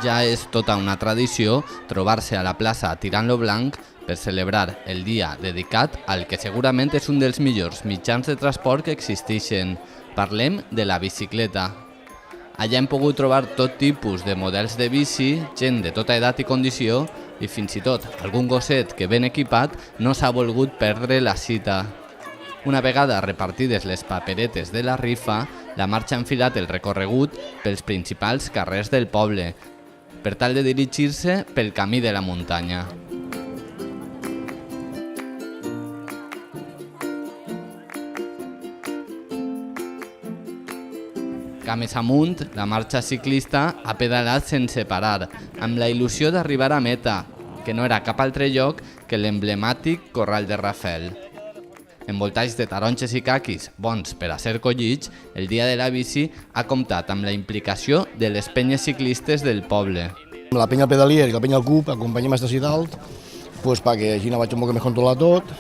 Ja és tota una tradició trobar-se a la plaça Tirant-lo Blanc per celebrar el dia dedicat al que segurament és un dels millors mitjans de transport que existeixen. Parlem de la bicicleta. Allà hem pogut trobar tot tipus de models de bici, gent de tota edat i condició i fins i tot algun gosset que ben equipat no s'ha volgut perdre la cita. Una vegada repartides les paperetes de la rifa, la marxa ha enfilat el recorregut pels principals carrers del poble, per tal de dirigir-se pel camí de la muntanya. Cames amunt, la marxa ciclista ha pedalat sense parar, amb la il·lusió d'arribar a meta, que no era cap altre lloc que l'emblemàtic Corral de Rafel. Envoltats de taronges i caquis bons per a ser collits, el dia de la bici ha comptat amb la implicació de les penyes ciclistes del poble. La penya pedalier i la penya al CUP acompanyem a esta ciutat perquè així vaig un poc més controlar tot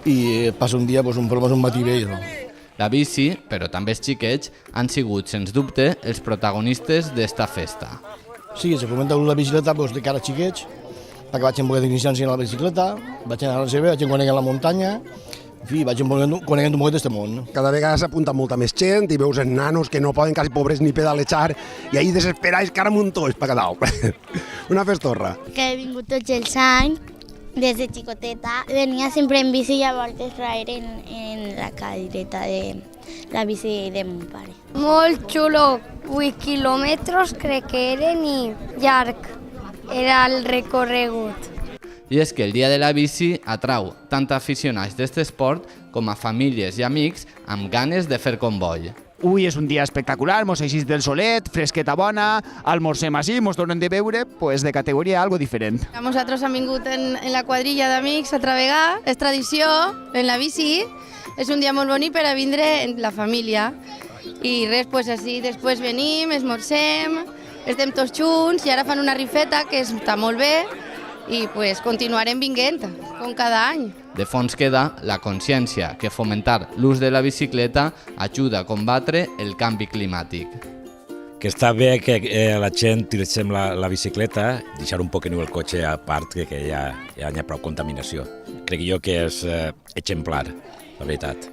i passa un dia un matí vell. La bici, però també els xiquets, han sigut, sens dubte, els protagonistes d'esta festa. Sí, se fomenta la bicicleta de cara a xiquets, perquè vaig poder iniciar-se en la bicicleta, vaig anar a la seva, vaig conèixer la muntanya, en fi, vaig conèixer un poc d'aquest món. Cada vegada s'apunta molta més gent i veus els nanos que no poden quasi pobres ni pedalejar i ahir desesperats cara amunt tots per cada una festorra. Que he vingut tots els anys, des de xicoteta, venia sempre en bici i llavors traer en la cadireta de la bici de mon pare. Molt xulo, 8 quilòmetres crec que eren i llarg era el recorregut. I és que el dia de la bici atrau tant aficionats d'aquest esport com a famílies i amics amb ganes de fer comboi. Avui és un dia espectacular, mos eixís del solet, fresqueta bona, almorcem així, mos tornem de veure de categoria algo diferent. Nosaltres hem vingut en la quadrilla d'amics a travegar, és tradició en la bici, és un dia molt bonic per a vindre en la família. I res, així després venim, esmorzem, estem tots junts i ara fan una rifeta que està molt bé i continuarem vinguent, com cada any. De fons queda la consciència que fomentar l'ús de la bicicleta ajuda a combatre el canvi climàtic. Que està bé que la gent utilitzem la bicicleta, deixar un poc el cotxe a part, que ja hi ha prou contaminació. Crec jo que és exemplar, la veritat.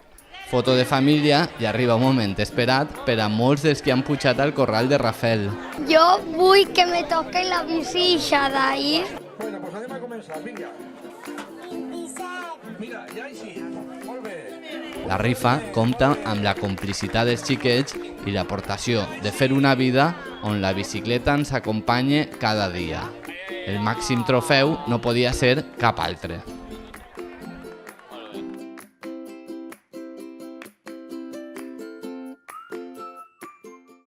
Foto de família i arriba un moment esperat per a molts dels que han pujat al Corral de Rafel. Jo vull que me toque la bici d'ahir. Bueno, pues anem a començar, vinga. Mira, ja així, molt bé. La rifa compta amb la complicitat dels xiquets i l'aportació de fer una vida on la bicicleta ens acompanye cada dia. El màxim trofeu no podia ser cap altre.